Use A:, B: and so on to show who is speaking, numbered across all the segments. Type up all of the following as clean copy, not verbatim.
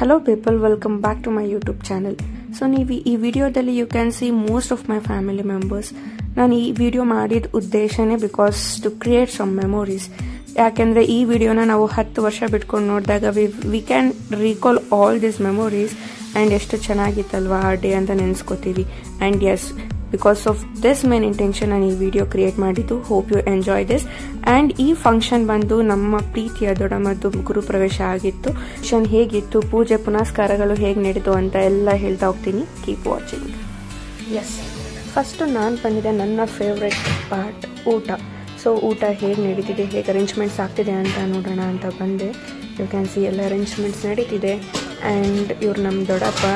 A: Hello people, welcome back to my YouTube channel. So ಈ ವಿಡಿಯೋದಲ್ಲಿ you can see most of my family members. ನಾನು ಈ video ಮಾಡಿದ ಉದ್ದೇಶನೇ because to create some memories. ಯಾಕೆಂದರೆ ಈ ವಿಡಿಯೋನ ನಾವು 10 ವರ್ಷ ಬಿಟ್ಕೊಂಡು ನೋಡಿದಾಗ we can recall all this memories and ಎಷ್ಟು ಚೆನ್ನಾಗಿತ್ತಲ್ವಾ ಆ ಡೇ ಅಂತ ನೆನೆಸ್ಕೋತೀವಿ. And yes, because of this main intention ನಾನು ಈ ವಿಡಿಯೋ ಕ್ರಿಯೇಟ್ ಮಾಡಿದ್ದು. Hope you enjoy this. And ಈ ಫಂಕ್ಷನ್ ಬಂದು ನಮ್ಮ ಪ್ರೀತಿಯ ದೊಡ್ಡಮ್ಮದ್ದು ಗುರುಪ್ರವೇಶ ಆಗಿತ್ತು. ಫಂಕ್ಷನ್ ಹೇಗಿತ್ತು, ಪೂಜೆ ಪುನಸ್ಕಾರಗಳು ಹೇಗೆ ನಡೀತು ಅಂತ ಎಲ್ಲ ಹೇಳ್ತಾ ಹೋಗ್ತೀನಿ. Keep watching. ಎಸ್, ಫಸ್ಟು ನಾನು ಬಂದಿದೆ ನನ್ನ ಫೇವ್ರೆಟ್ ಪಾರ್ಟ್, ಊಟ. ಸೊ ಊಟ ಹೇಗೆ ನಡೀತಿದೆ, ಹೇಗೆ ಅರೇಂಜ್ಮೆಂಟ್ಸ್ ಆಗ್ತಿದೆ ಅಂತ ನೋಡೋಣ ಅಂತ ಬಂದೆ. ಯು ಕ್ಯಾನ್ ಸಿ ಎಲ್ಲ ಅರೇಂಜ್ಮೆಂಟ್ಸ್ ನಡೀತಿದೆ. ಆ್ಯಂಡ್ ಇವ್ರು ನಮ್ಮ ದೊಡ್ಡಪ್ಪ,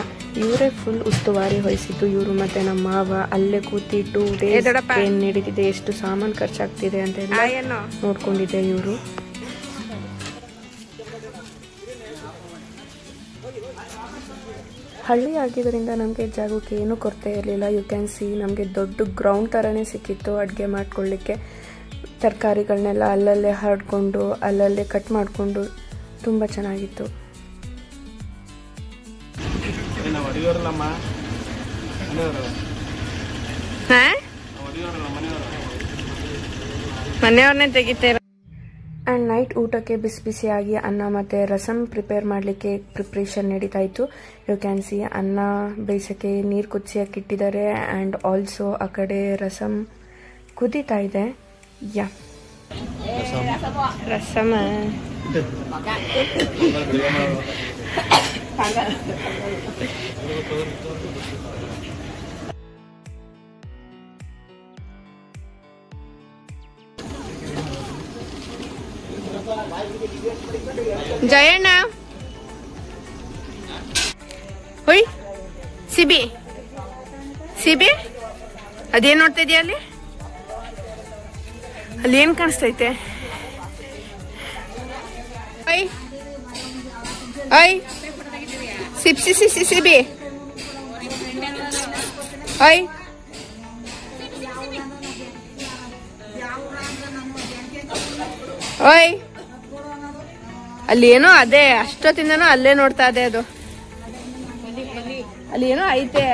A: ಇವರೇ ಫುಲ್ ಉಸ್ತುವಾರಿ ವಹಿಸಿದ್ದು. ಇವರು ಮತ್ತು ನಮ್ಮ ಮಾವ ಅಲ್ಲೇ ಕೂತಿ 2 days ಏನು ನಡೀತಿದೆ, ಎಷ್ಟು ಸಾಮಾನು ಖರ್ಚಾಗ್ತಿದೆ ಅಂತೆಲ್ಲ ನೋಡ್ಕೊಂಡಿದ್ದೆ ಇವರು. ಹಳ್ಳಿ ಆಗಿದ್ದರಿಂದ ನಮಗೆ ಜಾಗಕ್ಕೆ ಏನೂ ಕೊರತೆ ಇರಲಿಲ್ಲ. ಯು ಕ್ಯಾನ್ ಸಿ ನಮಗೆ ದೊಡ್ಡ ಗ್ರೌಂಡ್ ಥರನೇ ಸಿಕ್ಕಿತ್ತು ಅಡುಗೆ ಮಾಡ್ಕೊಳ್ಳಿಕ್ಕೆ. ತರಕಾರಿಗಳನ್ನೆಲ್ಲ ಅಲ್ಲಲ್ಲೇ ಹರಡ್ಕೊಂಡು ಅಲ್ಲಲ್ಲೇ ಕಟ್ ಮಾಡಿಕೊಂಡು ತುಂಬ ಚೆನ್ನಾಗಿತ್ತು.
B: ಮನೆಯವ್ರನ್ನೇ ತೆಗಿತೇವೆ.
A: ಆ್ಯಂಡ್ ನೈಟ್ ಊಟಕ್ಕೆ ಬಿಸಿ ಬಿಸಿಯಾಗಿ ಅನ್ನ ಮತ್ತು ರಸಮ್ ಪ್ರಿಪೇರ್ ಮಾಡಲಿಕ್ಕೆ ಪ್ರಿಪ್ರೇಷನ್ ನಡೀತಾ ಇತ್ತು. ಯು ಕ್ಯಾನ್ ಸಿ ಅನ್ನ ಬೇಯಿಸೋಕ್ಕೆ ನೀರು ಕುದಿಸೋಕೆ ಇಟ್ಟಿದ್ದಾರೆ. ಆ್ಯಂಡ್ ಆಲ್ಸೋ ಆ ಕಡೆ ರಸಮ್ ಕುದೀತಾ ಇದೆ. ಯಾ,
B: ರಸಮ ಜಯಣ್ಣ, ಹೊಯ್ ಸಿಬಿ ಸಿಬಿ ಅದೇನ್ ನೋಡ್ತಾ ಇದೀಯ ಅಲ್ಲಿ? ಅಲ್ಲಿ ಏನ್ ಕಾಣಿಸ್ತೈತೆ? ಐ ಐ ಸಿಪ್ಸಿ ಸಿಸಿ ಸಿಬಿ ಐ ಓಯ್, ಅಲ್ಲಿ ಏನೋ ಅದೇ ಅಷ್ಟೊತ್ತಿಂದನೂ ಅಲ್ಲೇ ನೋಡ್ತಾ ಇದೆ. ಅದು ಅಲ್ಲಿ ಏನೋ ಐತೆ.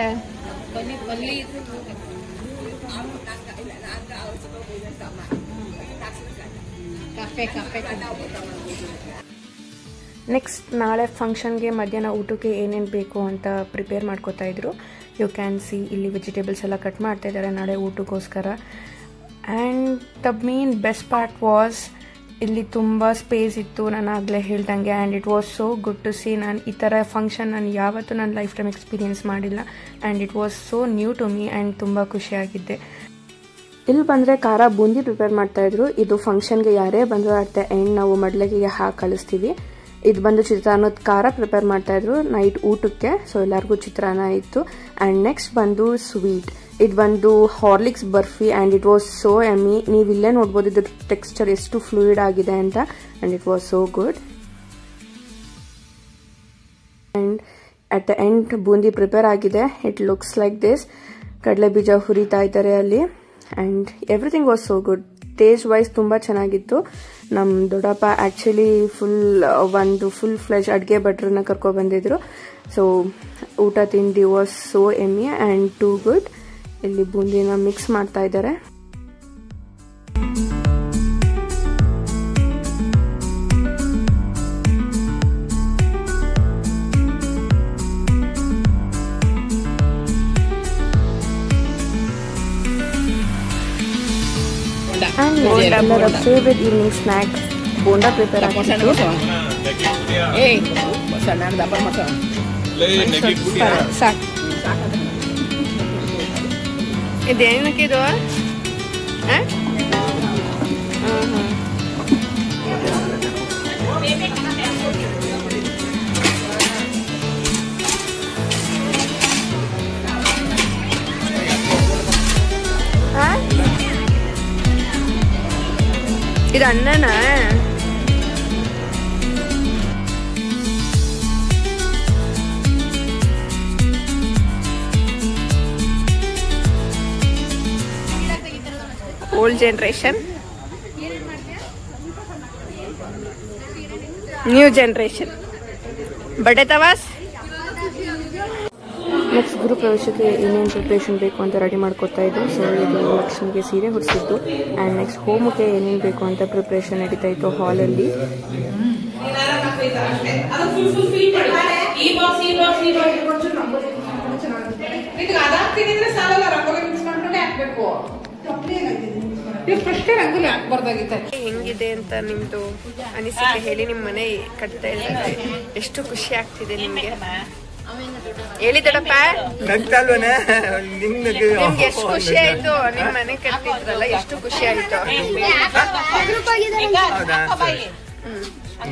A: ನೆಕ್ಸ್ಟ್ ನಾಳೆ ಫಂಕ್ಷನ್ಗೆ ಮಧ್ಯಾಹ್ನ ಊಟಕ್ಕೆ ಏನೇನು ಬೇಕು ಅಂತ ಪ್ರಿಪೇರ್ ಮಾಡ್ಕೋತಾ ಇದ್ರು. ಯು ಕ್ಯಾನ್ ಸಿ ಇಲ್ಲಿ ವೆಜಿಟೇಬಲ್ಸ್ ಎಲ್ಲ ಕಟ್ ಮಾಡ್ತಾ ಇದ್ದಾರೆ ನಾಳೆ ಊಟಕ್ಕೋಸ್ಕರ. And the main best part was, ಇಲ್ಲಿ ತುಂಬ ಸ್ಪೇಸ್ ಇತ್ತು, ನಾನು ಆಗಲೇ ಹೇಳ್ದಂಗೆ. And it was so good to see. ನಾನು ಈ ಥರ ಫಂಕ್ಷನ್ ನಾನು ಯಾವತ್ತೂ ನನ್ನ ಲೈಫ್ ಟೈಮ್ ಎಕ್ಸ್ಪೀರಿಯೆನ್ಸ್ ಮಾಡಿಲ್ಲ. And it was so new to me. And ತುಂಬ ಖುಷಿಯಾಗಿದ್ದೆ. ಇಲ್ಲಿ ಬಂದರೆ ಖಾರ ಬೂಂದಿ ಪ್ರಿಪೇರ್ ಮಾಡ್ತಾಯಿದ್ರು. ಇದು ಫಂಕ್ಷನ್ಗೆ ಯಾರೇ ಬಂದರೂ ಅಟ್ ದ ಎಂಡ್ ನಾವು ಮಡ್ಲಗಿಗೆ ಹಾಕಿ ಕಳಿಸ್ತೀವಿ. ಇದು ಬಂದು ಚಿತ್ರಾನ್ನದ ಖಾರ ಪ್ರಿಪೇರ್ ಮಾಡ್ತಾಯಿದ್ರು ನೈಟ್ ಊಟಕ್ಕೆ. ಸೊ ಎಲ್ಲರಿಗೂ ಚಿತ್ರಾನ್ನ ಇತ್ತು. ಆ್ಯಂಡ್ ನೆಕ್ಸ್ಟ್ ಬಂದು ಸ್ವೀಟ್. ಇದು ಬಂದು Horlicks barfi. And it was so ಎಮ್ಮಿ. ನೀವು ಇಲ್ಲೇ ನೋಡ್ಬೋದು ಇದ್ರ ಟೆಕ್ಸ್ಚರ್ ಎಷ್ಟು ಫ್ಲೂಯಿಡ್ ಆಗಿದೆ ಅಂತ. And it was so good. And at the end boondi prepare ಆಗಿದೆ. It looks like this. ಕಡಲೆ ಬೀಜ ಹುರಿತಾ ಇದ್ದಾರೆ ಅಲ್ಲಿ. And everything was so good. Taste wise ತುಂಬ ಚೆನ್ನಾಗಿತ್ತು. ನಮ್ಮ ದೊಡ್ಡಪ್ಪ ಆ್ಯಕ್ಚುಲಿ ಫುಲ್ ಫ್ಲೆಶ್ ಅಡುಗೆ ಭಟ್ರನ್ನ ಕರ್ಕೊಬಂದಿದ್ರು. ಸೊ ಊಟ ತಿಂಡಿ was so yummy and too good. ಇಲ್ಲಿ ಬೂಂದಿನ ಮಿಕ್ಸ್ ಮಾಡ್ತಾ ಇದ್ದಾರೆ. ಎಲ್ಲರ favourite evening snack bonda prepare ಆಗಿತ್ತು.
B: ಇದೇನಕ್ಕಿದು? ಇದು ಅನ್ನನಾ? Old generation, new generation. ಬಡೆ ತವಾಸ್.
A: ನೆಕ್ಸ್ಟ್ ಗುರು ಪ್ರವೇಶಕ್ಕೆ ಏನೇನು ಪ್ರಿಪ್ರೇಷನ್ ಬೇಕು ಅಂತ ರೆಡಿ ಮಾಡ್ಕೊತಾ ಇದ್ದು. ಸೊ ಇದು ಲಕ್ಷ್ಮಿಗೆ ಸೀರೆ ಹೊಡಿಸಿದ್ದು ಆ್ಯಂಡ್ ನೆಕ್ಸ್ಟ್ ಹೋಮಕ್ಕೆ ಏನೇನು ಬೇಕು ಅಂತ ಪ್ರಿಪ್ರೇಷನ್ ನಡೀತಾ ಇತ್ತು ಹಾಲಲ್ಲಿ.
B: ಹೆಂಗಿದೆ ಅಂತ ನಿಮ್ದು ಅನಿಸಿಕೆ ಹೇಳಿ. ನಿಮ್ ಮನೆ ಕಟ್ತಾ ಇದ್ದಾರೆ, ಎಷ್ಟು ಖುಷಿ ಆಗ್ತಿದೆ ನಿಮ್ಗೆ ಹೇಳಿ ದೊಡ್ಡಪ್ಪ. ನಿಮ್ಗೆ ಎಷ್ಟು ಖುಷಿ ಆಯ್ತು? ನಿಮ್ ಮನೆ ಕಟ್ಟಿದ್ರಲ್ಲ, ಎಷ್ಟು ಖುಷಿ ಆಯ್ತು?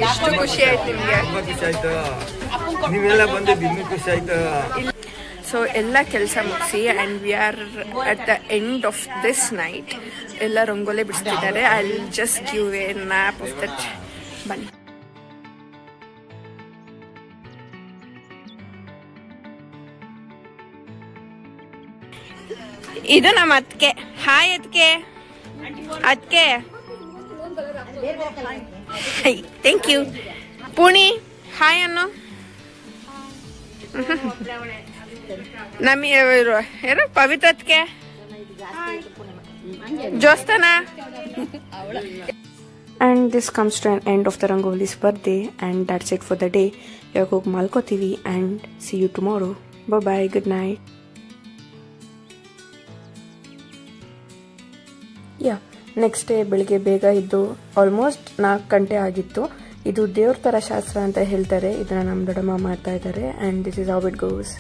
B: ಎಷ್ಟು ಖುಷಿ ಆಯ್ತು ನಿಮ್ಗೆ? ಸೊ ಎಲ್ಲ ಕೆಲಸ ಮುಗಿಸಿ and we are at the end of this night. ಎಲ್ಲ ರಂಗೋಲಿ ಬಿಡಿಸ್ತಿದ್ದಾರೆ. I will just give a nap of that. ಬನ್ನಿ. ಇದು ನಮ್ಮ ಅದ್ಕೆ. ಹಾಯ್ ಅದ್ಕೆ. ಅದ್ಕೆ ಥ್ಯಾಂಕ್ ಯು. ಪುಣಿ ಹಾಯ್ ಅನ್ನು. ನಮ್ಮ ಯಾರು ಪವಿತ್ರತ್ಗೆ ಜೋಸ್ತಾನ.
A: And this comes to an end of the Rangoli's birthday and that's it for the day. ಇವಾಗ ಹೋಗಿ ಮಲ್ಕೋತೀವಿ and see you tomorrow. Bye bye, good night. Next day ಬೆಳಿಗ್ಗೆ ಬೇಗ ಇದ್ದು ಆಲ್ಮೋಸ್ಟ್ 4 ಗಂಟೆ ಆಗಿತ್ತು. ಇದು ದೇವ್ರ ಥರ ಶಾಸ್ತ್ರ ಅಂತ ಹೇಳ್ತಾರೆ. ಇದನ್ನ ನಮ್ಮ ದೊಡ್ಡಮ್ಮ ಮಾಡ್ತಾ ಇದ್ದಾರೆ and this is how it goes.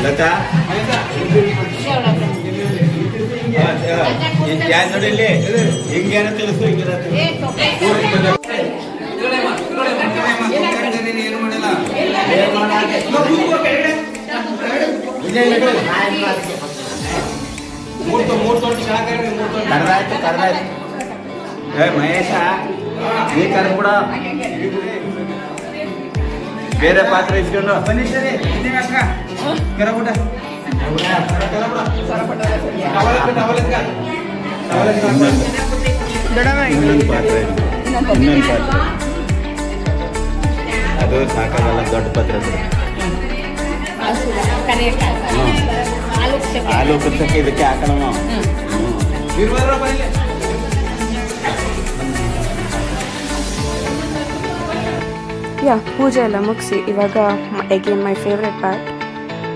C: Latha ನೋಡಿ ಇಲ್ಲಿ ಹಿಂಗೇನ ತಿಳಿಸು. ಕರ್ದಾಯ್ತು ಕರ್ದಾಯ್ತು. ಮಹೇಶ ನೀ ಕರ್ಬಿಡ, ಬೇರೆ ಪಾತ್ರ ಇಸ್ಕೊಂಡು ಬನ್ನಿ. ಸರಿ ಕರಬಿಡ ಇನ್ನೊಂದು ಪಾತ್ರ ಅದು ಸಾಕಾಗಲ್ಲ. ದೊಡ್ಡ ಪಾತ್ರ ಹಾಲು ಕುದಿಸಕ್ಕೆ ಇದಕ್ಕೆ ಹಾಕೋಣ.
A: ಪೂಜೆ ಎಲ್ಲ ಮುಗಿಸಿ ಇವಾಗ ಅಗೇನ್ ಮೈ ಫೇವ್ರೆಟ್ ಪಾರ್ಟ್,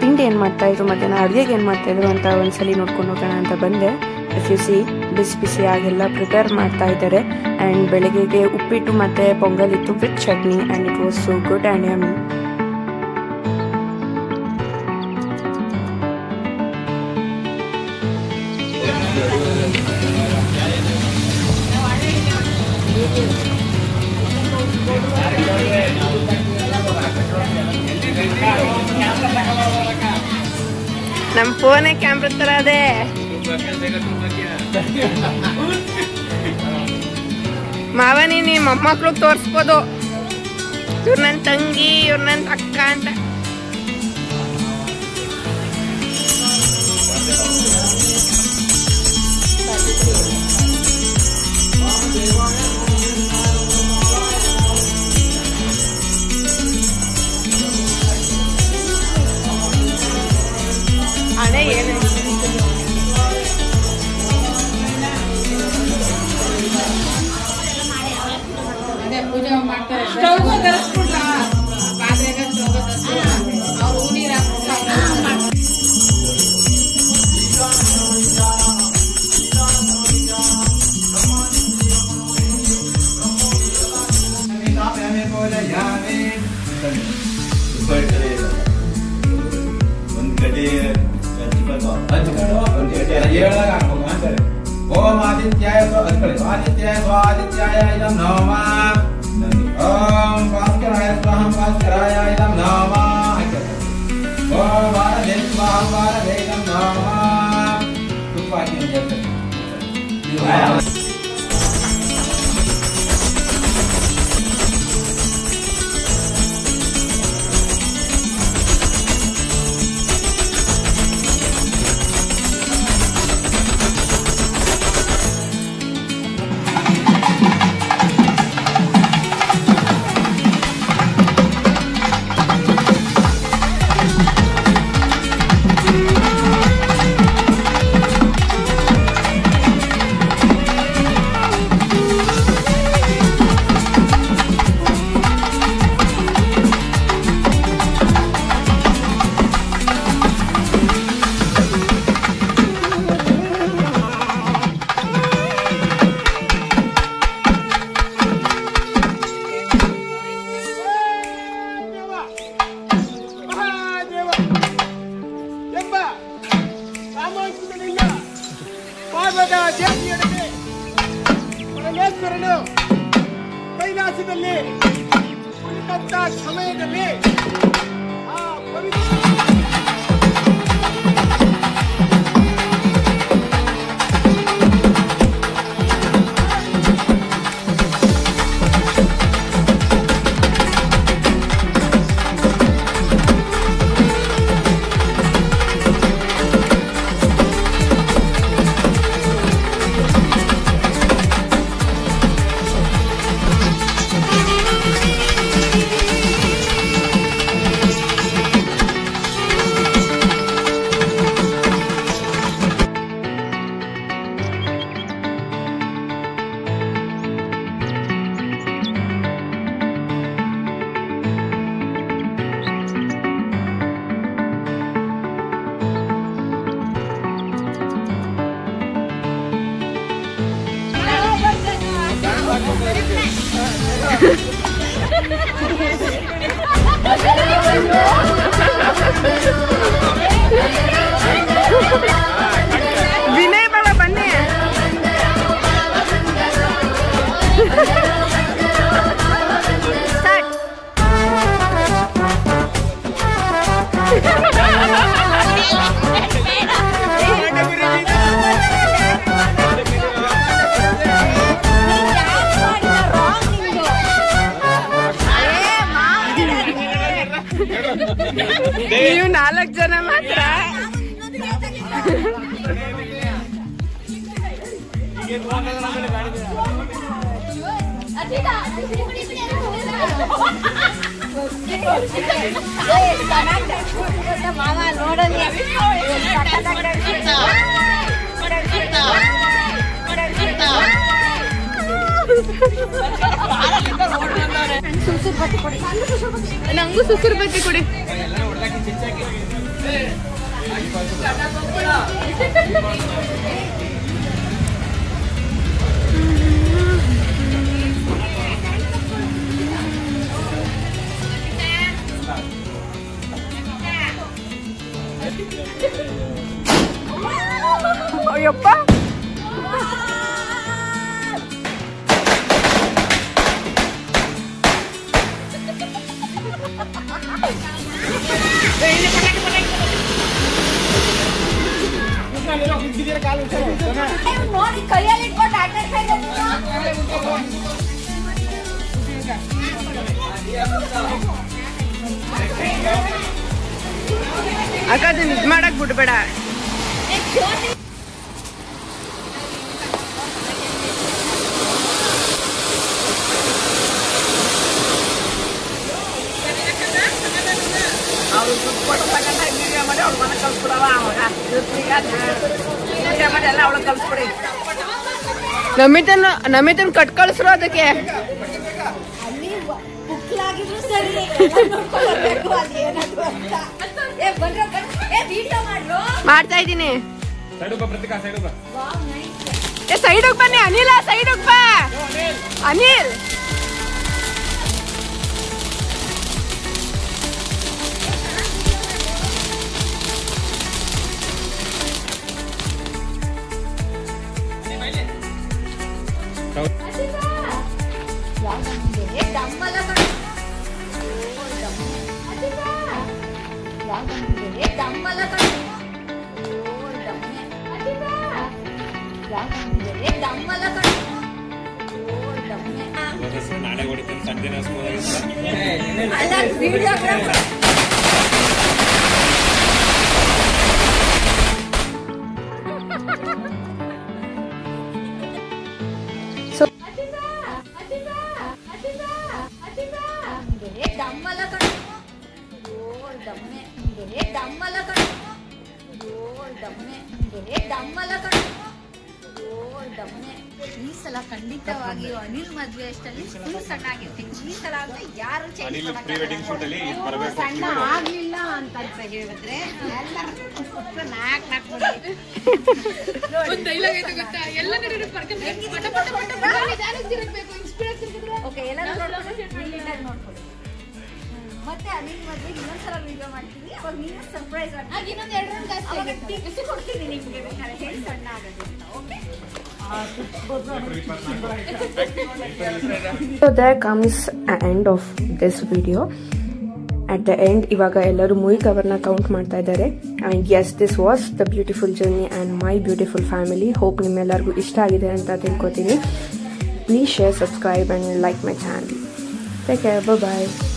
A: ತಿಂಡಿ ಏನು ಮಾಡ್ತಾಯಿದ್ರು, ಮಧ್ಯಾಹ್ನ ಅಡುಗೆಗೆ ಏನು ಮಾಡ್ತಾಯಿದ್ರು ಅಂತ ಒಂದ್ಸಲಿ ನೋಡ್ಕೊಂಡು ಹೋಗೋಣ ಅಂತ ಬಂದೆ. ಇಫ್ ಯು ಸಿ ಬಿಸಿ ಬಿಸಿಯಾಗೆಲ್ಲ ಪ್ರಿಪೇರ್ ಮಾಡ್ತಾ ಇದ್ದಾರೆ ಆ್ಯಂಡ್ ಬೆಳಗ್ಗೆಗೆ ಉಪ್ಪಿಟ್ಟು ಮತ್ತು ಪೊಂಗಲ್ ಇತ್ತು with chutney and it was so good and yummy.
B: ನಮ್ಮ ಫೋನೇ ಕ್ಯಾಮ್ರಾ ತರ ಅದೇ. ಮಾವ ನೀನು ಮೊಮ್ಮಕ್ಳಿಗೆ ತೋರಿಸ್ಬೋದು ಇವ್ರು ನನ್ನ ತಂಗಿ ಇವ್ರು ನನ್ನ ಅಕ್ಕ ಅಂತ. ಅದೇ ಏನು
D: ಪೂಜೆ ಮಾಡ್ತಾರೆ. ಸ್ಟವ್ ತರಿಸ್ಬಿಡ್ಲ ಪಾತ್ರೆಗೆ ಸ್ಟವ್ ತರಿಸ್ಬಿಡ್ಲ ಅವ್ರು ನೀರು
E: ओम आदित्याय आदित्याय इदं नमः ओम भास्कराय भास्कराय इदं नमः ओम वारदे इदं नमः तुपाकी
F: ಪರಮೇಶ್ವರನು ಕೈಲಾಸದಲ್ಲಿ ಕುಳಿತಂತ ಸಮಯದಲ್ಲಿ ಆ ಪವಿತ್ರ
B: ವಿನಯ್ ಬಾಬಾ ಬನ್ನಿ. ನೀವು 4 ಜನ ಮಾತ್ರ. ನಂಗೂ ಸುಸುರು ಬತ್ತಿ ಕೊಡಿ. ಅಯ್ಯಪ್ಪ
F: ಕಾಲ
G: ನೋಡಿ ಕೈಯಲ್ಲಿ ಇಟ್ಕೊಂಡು ಆಟ ಆಡ್ತಾ ಇದ್ದಾರೆ.
B: ಅಕ್ಕ ಅದನ್ನ ಇದು ಮಾಡಕ್ ಬಿಡ್ಬೇಡ. ನಮಿತನ್ ಕಟ್ ಕಳ್ಸ್ರು ಅದಕ್ಕೆ.
G: ಬುಕ್ಲಾಗಿದ್ರು ಸರಿ ನೋಡ್ಕೊಳ್ಬೇಕು ಅದೇನಾದ್ರು ಅಂತ.
B: ಮಾಡ್ತಾ ಇದ್ದೀನಿ. ಸೈಡ್ ಹೋಗ್ ಬನ್ನಿ ಅನಿಲ, ಸೈಡ್ ಹೋಗ್ ಬಾ ಅನಿಲ್.
H: ನಾಳೆ ಹೊಡಿತೀನಿ ಸಂಜೆ
G: ಈ ಸಲ ಖಂಡಿತವಾಗಿಯೂ ಅನಿಲ್ ಮದ್ವೆ ಅಷ್ಟಲ್ಲಿ ಫುಲ್ ಸಣ್ಣ ಆಗಿರ್ತೀನಿ. ಈ ಸಲ ಅಂದ್ರೆ ಯಾರು ಸಣ್ಣ ಆಗ್ಲಿಲ್ಲ ಅಂತ ಹೇಳಿದ್ರೆ ನೋಡ್ಕೊಳ್ಳಿ. ಮತ್ತೆ ಅನಿಲ್ ಮದ್ವೆ ಇನ್ನೊಂದ್ಸಲ ವಿಡಿಯೋ ಮಾಡ್ತೀನಿ. ಅವಾಗ ನೀನು ಸರ್ಪ್ರೈಸ್ ಆಗಿ ಇನ್ನೊಂದು 2 ರೌಂಡ್ ಜಾಸ್ತಿ ಕೊಡ್ತೀನಿ ನಿಮ್ಗೆ ಬೇಕಾದ್ರೆ ಹೇಳಿ ಸಣ್ಣ ಆಗುತ್ತೆ ಅಂತ. Okay.
A: So there comes an end of this video. At the end, ಇವಾಗ ಎಲ್ಲರೂ ಮೂವಿ ಕವರ್ನ ಕೌಂಟ್ ಮಾಡ್ತಾ ಇದ್ದಾರೆ. And yes, this was the beautiful journey and my beautiful family. Hope ನಿಮ್ಮೆಲ್ಲರಿಗೂ ಇಷ್ಟ ಆಗಿದೆ ಅಂತ ತಿಳ್ಕೊತೀನಿ. Please share, subscribe and like my channel. Take care. Bye bye.